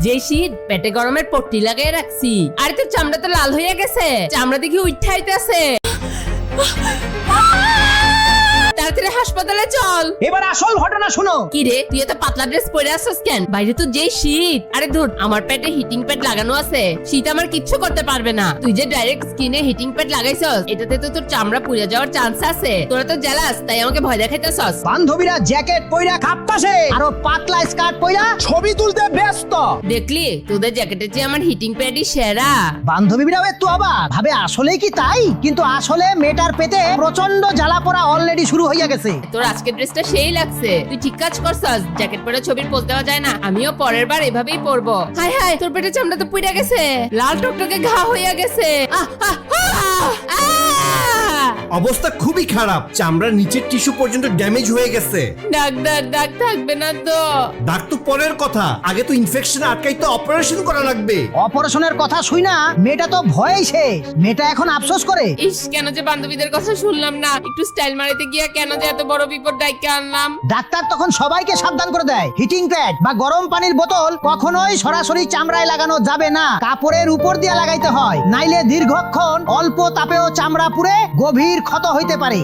যে শীত পেটে গরমের পট্টি লাগাই রাখছি। আরে তোর চামড়া তো লাল হইয়া গেছে, চামড়া দেখি উঠতে আইতাছে। তাড়াতাড়ি হাসপাতালে চল। এবার আসল ঘটনা শোনো। কি রে, তুই এত পাতলা ড্রেস পরে আসছিস কেন? বাইরে তো যেই শীত। আরে ধুর, আমার পেটে হিটিং প্যাড লাগানো আছে, শীত আমার কিচ্ছু করতে পারবে না। তুই যে ডাইরেক্ট স্কিনে হিটিং প্যাড লাগাইছস, এটাতে তো তোর চামড়া পুড়ে যাওয়ার চান্স আছে। তোরা তো জেলাস, তাই আমাকে ভয় দেখাইতেছস। বান্ধবীরা জ্যাকেট পইরা কাঁপতাছে, আরো পাতলা স্কার্ট পইরা ছবি তুলতে ব্যস্ত। দেখলি, তোদের জ্যাকেটের চেয়ে আমার হিটিং প্যাডই সেরা। বান্ধবীরাও একটু অবাক, ভাবে আসলেই কি তাই? কিন্তু আসলে মেটার পেটে প্রচন্ড জ্বালা পোড়া অলরেডি শুরু হইয়া গেছে। তোর আজকের ড্রেসটা সেই লাগছে, তুই ঠিক কাজ করছস। জ্যাকেট পরে ছবির পোজ দেওয়া যায় না, আমিও পরের বার এভাবেই পরবো। হাই হাই, তোর পেটে চামড়া তো পুড়ে গেছে, লাল টকটকে ঘা হইয়া গেছে। আহ, আহ, আহ, আহ! অবস্থা খুবই খারাপ, চামড়ার নিচের টিস্যু পর্যন্ত ড্যামেজ হয়ে গেছে। ডাক্তার, দাগ থাকবে না তো? দাগ তো পরের কথা, আগে তো ইনফেকশন আটকাইতে অপারেশন করা লাগবে। অপারেশনের কথা শুই না মেয়েটা তো ভয়েই শেষ। মেয়েটা এখন আফসোস করে, ইস, কেন যে বান্ধবীদের কথা শুনলাম না, একটু স্টাইল মারিতে গিয়া কেন যে এত বড় বিপদ ডাইকা আনলাম। ডাক্তার তখন সবাইকে সাবধান করে দেয়, হিটিং প্যাড বা গরম পানির বোতল কখনোই সরাসরি চামড়ায় লাগানো যাবে না, কাপড়ের উপর দিয়ে লাগাইতে হয়, নাইলে দীর্ঘক্ষণ অল্প তাপেও চামড়া পুড়ে গভীর ক্ষত হইতে পারে।